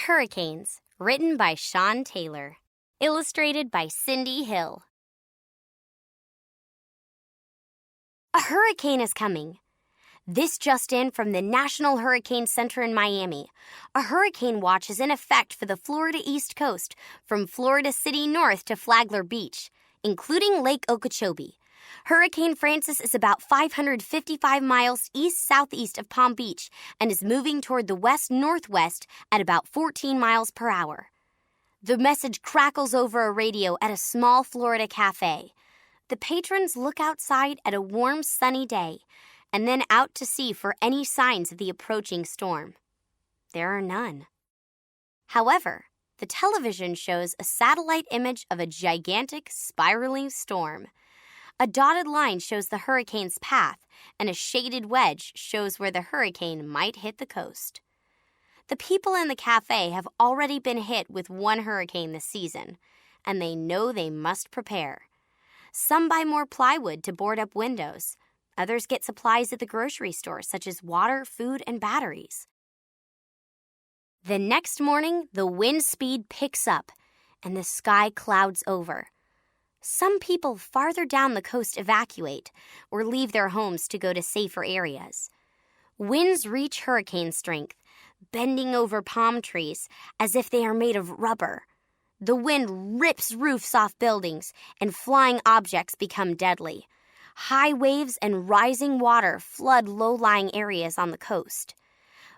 Hurricanes, written by Sean Taylor. Illustrated by Cindy Hill. A hurricane is coming. This just in from the National Hurricane Center in Miami. A hurricane watch is in effect for the Florida East Coast, from Florida City north to Flagler Beach, including Lake Okeechobee. Hurricane Francis is about 555 miles east-southeast of Palm Beach and is moving toward the west-northwest at about 14 miles per hour. The message crackles over a radio at a small Florida cafe. The patrons look outside at a warm, sunny day and then out to sea for any signs of the approaching storm. There are none. However, the television shows a satellite image of a gigantic, spiraling storm. A dotted line shows the hurricane's path, and a shaded wedge shows where the hurricane might hit the coast. The people in the cafe have already been hit with one hurricane this season, and they know they must prepare. Some buy more plywood to board up windows. Others get supplies at the grocery store, such as water, food, and batteries. The next morning, the wind speed picks up, and the sky clouds over. Some people farther down the coast evacuate or leave their homes to go to safer areas. Winds reach hurricane strength, bending over palm trees as if they are made of rubber. The wind rips roofs off buildings, and flying objects become deadly. High waves and rising water flood low-lying areas on the coast.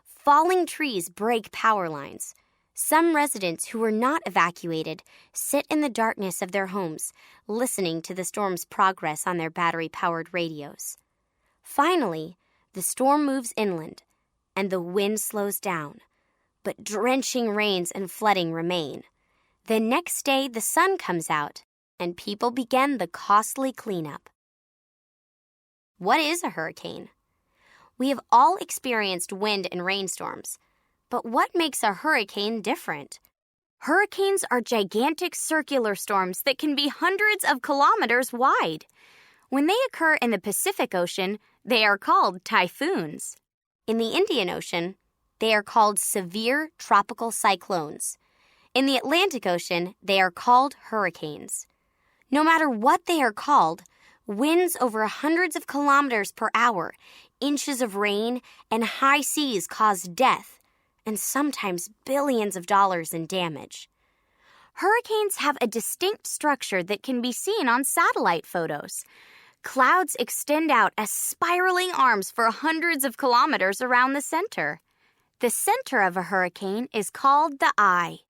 Falling trees break power lines. Some residents who were not evacuated sit in the darkness of their homes, listening to the storm's progress on their battery-powered radios. Finally, the storm moves inland, and the wind slows down, but drenching rains and flooding remain. The next day, the sun comes out, and people begin the costly cleanup. What is a hurricane? We have all experienced wind and rainstorms. But what makes a hurricane different? Hurricanes are gigantic circular storms that can be hundreds of kilometers wide. When they occur in the Pacific Ocean, they are called typhoons. In the Indian Ocean, they are called severe tropical cyclones. In the Atlantic Ocean, they are called hurricanes. No matter what they are called, winds over hundreds of kilometers per hour, inches of rain, and high seas cause death, and sometimes billions of dollars in damage. Hurricanes have a distinct structure that can be seen on satellite photos. Clouds extend out as spiraling arms for hundreds of kilometers around the center. The center of a hurricane is called the eye.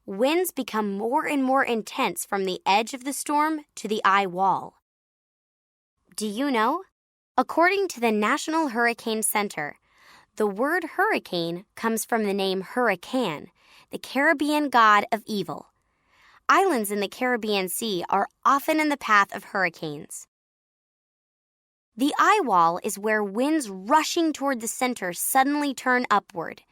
Winds become more and more intense from the edge of the storm to the eye wall. Do you know? According to the National Hurricane Center, the word hurricane comes from the name Huracan, the Caribbean god of evil. Islands in the Caribbean Sea are often in the path of hurricanes. The eye wall is where winds rushing toward the center suddenly turn upward.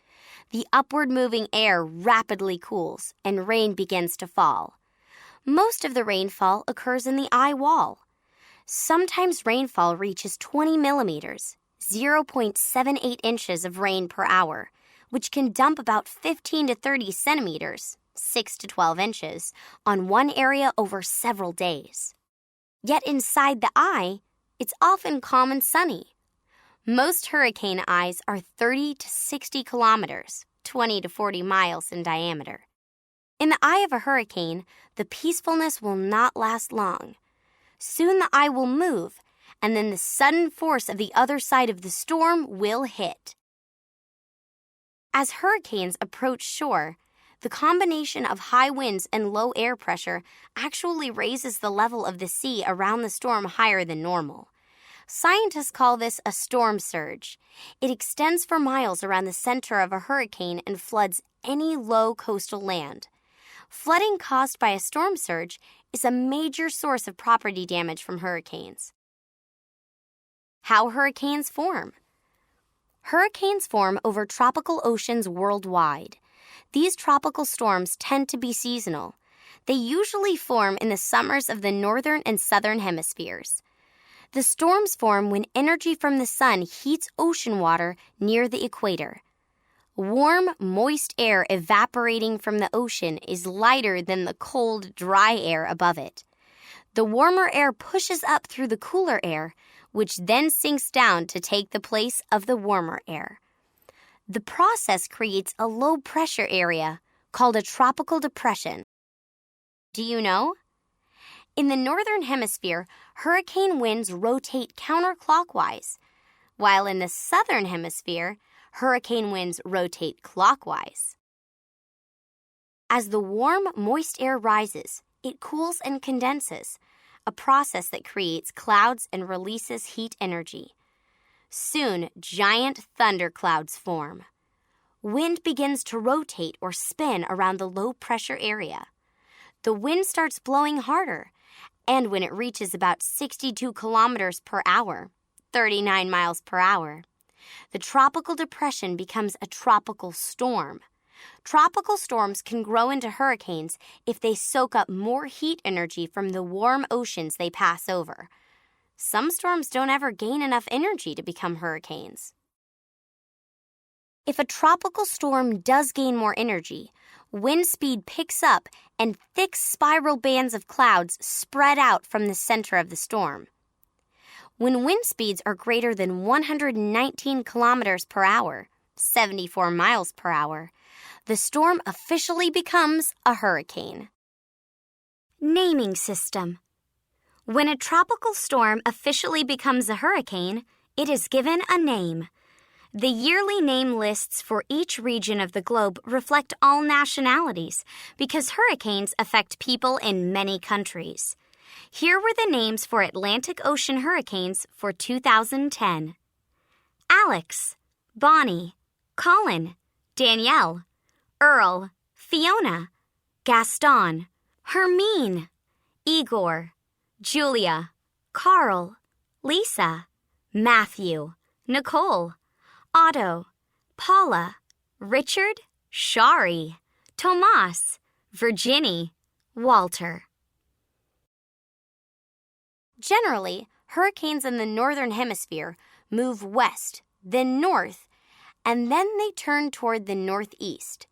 The upward-moving air rapidly cools, and rain begins to fall. Most of the rainfall occurs in the eye wall. Sometimes rainfall reaches 20 millimeters, 0.78 inches of rain per hour, which can dump about 15 to 30 centimeters, 6 to 12 inches, on one area over several days. Yet inside the eye, it's often calm and sunny. Most hurricane eyes are 30 to 60 kilometers, 20 to 40 miles in diameter. In the eye of a hurricane, the peacefulness will not last long. Soon the eye will move, and then the sudden force of the other side of the storm will hit. As hurricanes approach shore, the combination of high winds and low air pressure actually raises the level of the sea around the storm higher than normal. Scientists call this a storm surge. It extends for miles around the center of a hurricane and floods any low coastal land. Flooding caused by a storm surge is a major source of property damage from hurricanes. How hurricanes form. Hurricanes form over tropical oceans worldwide. These tropical storms tend to be seasonal. They usually form in the summers of the northern and southern hemispheres. The storms form when energy from the sun heats ocean water near the equator. Warm, moist air evaporating from the ocean is lighter than the cold, dry air above it. The warmer air pushes up through the cooler air, which then sinks down to take the place of the warmer air. The process creates a low-pressure area called a tropical depression. Do you know? In the northern hemisphere, hurricane winds rotate counterclockwise, while in the southern hemisphere, hurricane winds rotate clockwise. As the warm, moist air rises, it cools and condenses, a process that creates clouds and releases heat energy. Soon, giant thunderclouds form. Wind begins to rotate or spin around the low-pressure area. The wind starts blowing harder, and when it reaches about 62 kilometers per hour, 39 miles per hour, the tropical depression becomes a tropical storm. Tropical storms can grow into hurricanes if they soak up more heat energy from the warm oceans they pass over. Some storms don't ever gain enough energy to become hurricanes. If a tropical storm does gain more energy, wind speed picks up and thick spiral bands of clouds spread out from the center of the storm. When wind speeds are greater than 119 kilometers per hour, 74 miles per hour, the storm officially becomes a hurricane. Naming system. When a tropical storm officially becomes a hurricane, it is given a name. The yearly name lists for each region of the globe reflect all nationalities because hurricanes affect people in many countries. Here were the names for Atlantic Ocean hurricanes for 2010. Alex, Bonnie, Colin, Danielle, Earl, Fiona, Gaston, Hermine, Igor, Julia, Carl, Lisa, Matthew, Nicole, Otto, Paula, Richard, Shari, Tomas, Virginie, Walter. Generally, hurricanes in the northern hemisphere move west, then north, and then they turn toward the northeast.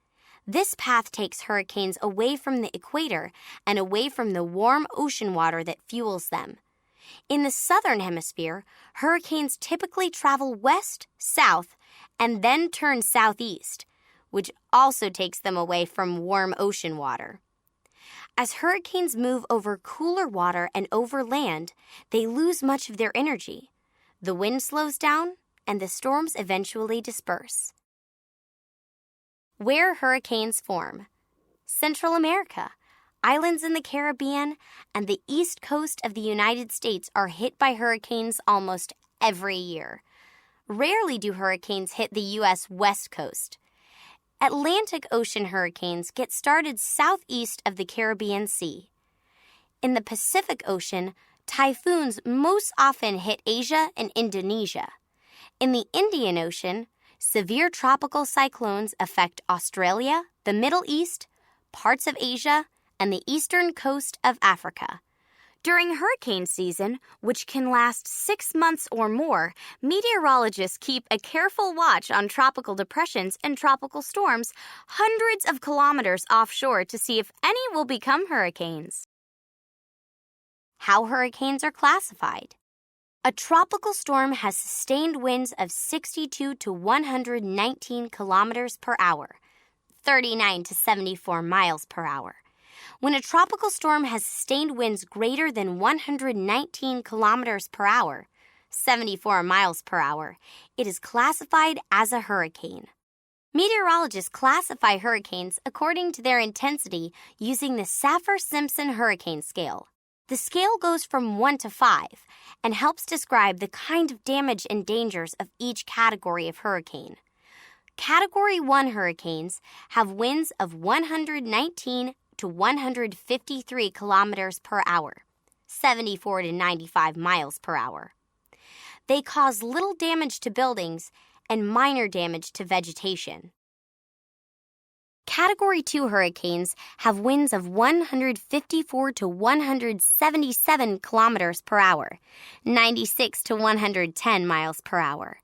This path takes hurricanes away from the equator and away from the warm ocean water that fuels them. In the southern hemisphere, hurricanes typically travel west, south, and then turn southeast, which also takes them away from warm ocean water. As hurricanes move over cooler water and over land, they lose much of their energy. The wind slows down, and the storms eventually disperse. Where hurricanes form: Central America, islands in the Caribbean, and the east coast of the United States are hit by hurricanes almost every year. Rarely do hurricanes hit the U.S. West Coast. Atlantic Ocean hurricanes get started southeast of the Caribbean Sea. In the Pacific Ocean, typhoons most often hit Asia and Indonesia. In the Indian Ocean, severe tropical cyclones affect Australia, the Middle East, parts of Asia, and the eastern coast of Africa. During hurricane season, which can last 6 months or more, meteorologists keep a careful watch on tropical depressions and tropical storms hundreds of kilometers offshore to see if any will become hurricanes. How hurricanes are classified. A tropical storm has sustained winds of 62 to 119 kilometers per hour, 39 to 74 miles per hour. When a tropical storm has sustained winds greater than 119 kilometers per hour, 74 miles per hour, it is classified as a hurricane. Meteorologists classify hurricanes according to their intensity using the Saffir-Simpson hurricane scale. The scale goes from 1 to 5 and helps describe the kind of damage and dangers of each category of hurricane. Category 1 hurricanes have winds of 119 to 153 kilometers per hour, 74 to 95 miles per hour. They cause little damage to buildings and minor damage to vegetation. Category 2 hurricanes have winds of 154 to 177 kilometers per hour, 96 to 110 miles per hour.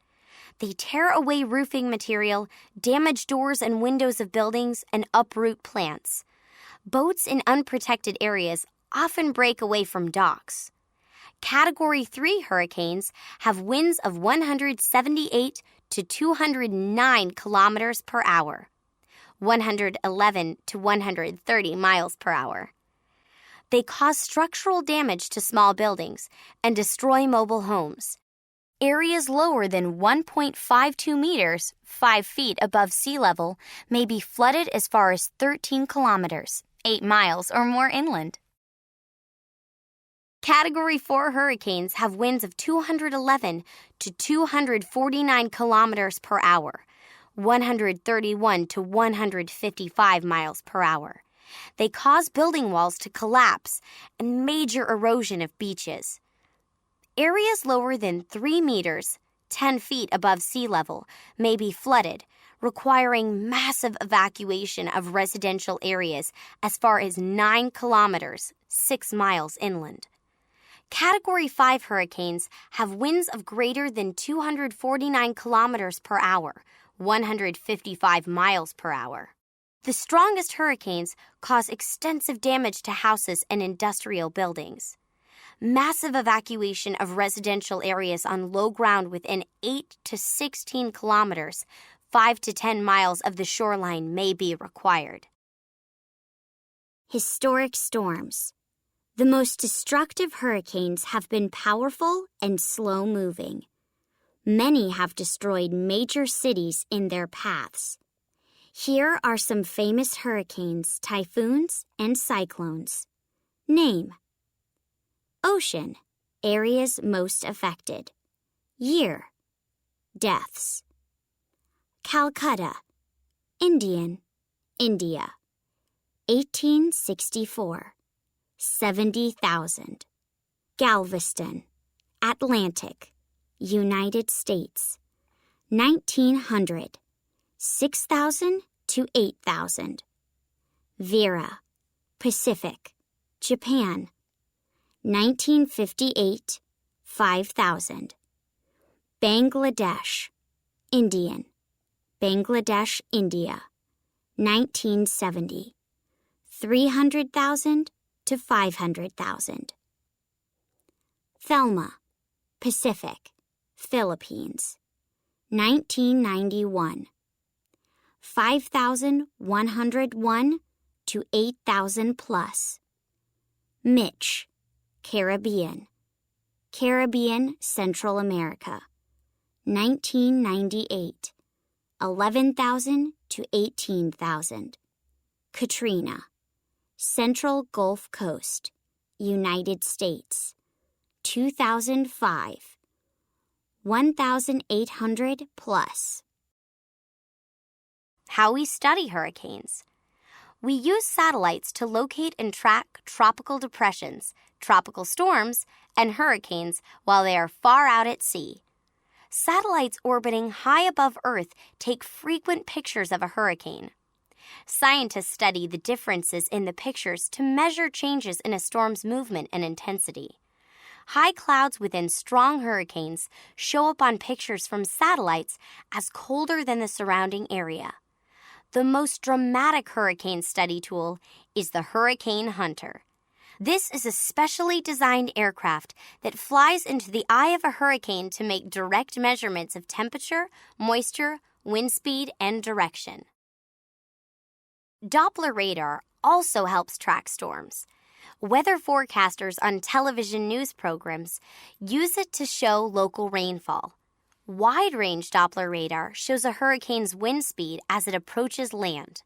They tear away roofing material, damage doors and windows of buildings, and uproot plants. Boats in unprotected areas often break away from docks. Category 3 hurricanes have winds of 178 to 209 kilometers per hour, 111 to 130 miles per hour. They cause structural damage to small buildings and destroy mobile homes. Areas lower than 1.52 meters, 5 feet above sea level, may be flooded as far as 13 kilometers, 8 miles or more inland. Category 4 hurricanes have winds of 211 to 249 kilometers per hour, 131 to 155 miles per hour. They cause building walls to collapse and major erosion of beaches. Areas lower than 3 meters, 10 feet above sea level, may be flooded, requiring massive evacuation of residential areas as far as 9 kilometers, 6 miles inland. Category 5 hurricanes have winds of greater than 249 kilometers per hour, 155 miles per hour. The strongest hurricanes cause extensive damage to houses and industrial buildings. Massive evacuation of residential areas on low ground within 8 to 16 kilometers, 5 to 10 miles of the shoreline may be required. Historic storms. The most destructive hurricanes have been powerful and slow-moving. Many have destroyed major cities in their paths. Here are some famous hurricanes, typhoons, and cyclones. Name. Ocean, areas most affected. Year. Deaths. Calcutta, India. 1864. 70,000. Galveston, Atlantic, United States. 1900. 6,000 to 8,000. Vera, Pacific, Japan. 1958, 5,000. Bangladesh, Bangladesh, India. 1970, 300,000 to 500,000. Thelma, Pacific, Philippines. 1991, 5,101 to 8,000 plus. Mitch, Caribbean, Central America. 1998, 11,000 to 18,000. Katrina, Central Gulf Coast, United States. 2005, 1,800 plus. How we study hurricanes. We use satellites to locate and track tropical depressions, tropical storms, and hurricanes while they are far out at sea. Satellites orbiting high above Earth take frequent pictures of a hurricane. Scientists study the differences in the pictures to measure changes in a storm's movement and intensity. High clouds within strong hurricanes show up on pictures from satellites as colder than the surrounding area. The most dramatic hurricane study tool is the Hurricane Hunter. This is a specially designed aircraft that flies into the eye of a hurricane to make direct measurements of temperature, moisture, wind speed, and direction. Doppler radar also helps track storms. Weather forecasters on television news programs use it to show local rainfall. Wide-range Doppler radar shows a hurricane's wind speed as it approaches land.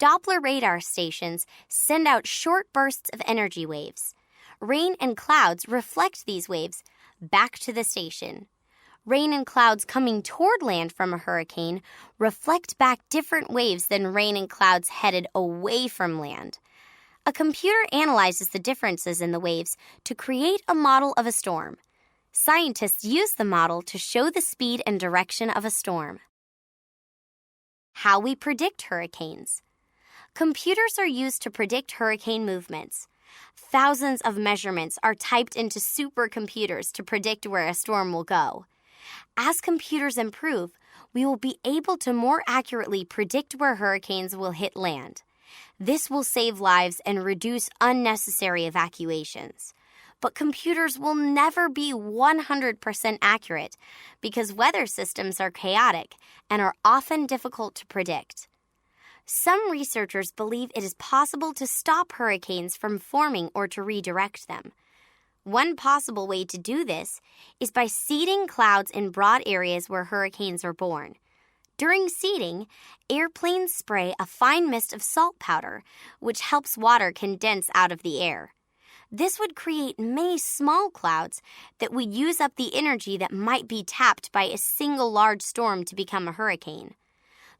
Doppler radar stations send out short bursts of energy waves. Rain and clouds reflect these waves back to the station. Rain and clouds coming toward land from a hurricane reflect back different waves than rain and clouds headed away from land. A computer analyzes the differences in the waves to create a model of a storm. Scientists use the model to show the speed and direction of a storm. How we predict hurricanes. Computers are used to predict hurricane movements. Thousands of measurements are typed into supercomputers to predict where a storm will go. As computers improve, we will be able to more accurately predict where hurricanes will hit land. This will save lives and reduce unnecessary evacuations. But computers will never be 100% accurate because weather systems are chaotic and are often difficult to predict. Some researchers believe it is possible to stop hurricanes from forming or to redirect them. One possible way to do this is by seeding clouds in broad areas where hurricanes are born. During seeding, airplanes spray a fine mist of salt powder, which helps water condense out of the air. This would create many small clouds that would use up the energy that might be tapped by a single large storm to become a hurricane.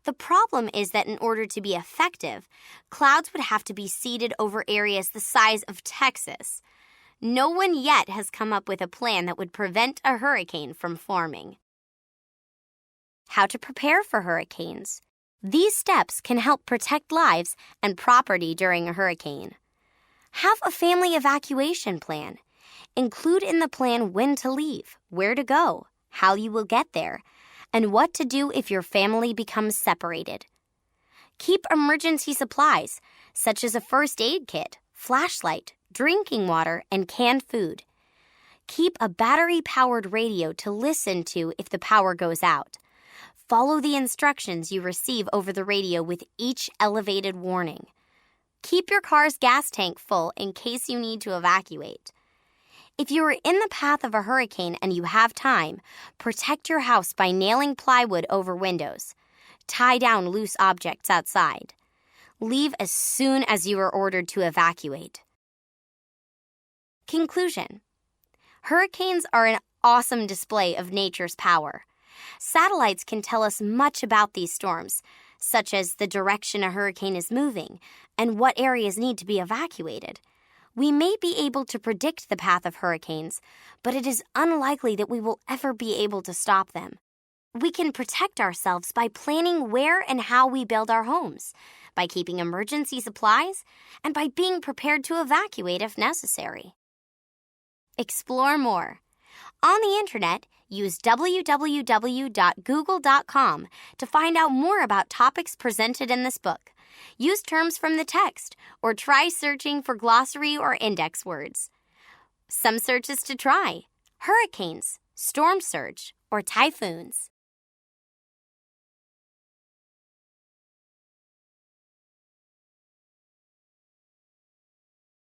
The problem is that in order to be effective, clouds would have to be seeded over areas the size of Texas. No one yet has come up with a plan that would prevent a hurricane from forming. How to prepare for hurricanes. These steps can help protect lives and property during a hurricane. Have a family evacuation plan. Include in the plan when to leave, where to go, how you will get there, and what to do if your family becomes separated. Keep emergency supplies, such as a first aid kit, flashlight, drinking water, and canned food. Keep a battery-powered radio to listen to if the power goes out. Follow the instructions you receive over the radio with each elevated warning. Keep your car's gas tank full in case you need to evacuate. If you are in the path of a hurricane and you have time, protect your house by nailing plywood over windows. Tie down loose objects outside. Leave as soon as you are ordered to evacuate. Conclusion. Hurricanes are an awesome display of nature's power. Satellites can tell us much about these storms, such as the direction a hurricane is moving and what areas need to be evacuated. We may be able to predict the path of hurricanes, but it is unlikely that we will ever be able to stop them. We can protect ourselves by planning where and how we build our homes, by keeping emergency supplies, and by being prepared to evacuate if necessary. Explore more. On the internet, use www.google.com to find out more about topics presented in this book. Use terms from the text, or try searching for glossary or index words. Some searches to try: hurricanes, storm surge, or typhoons.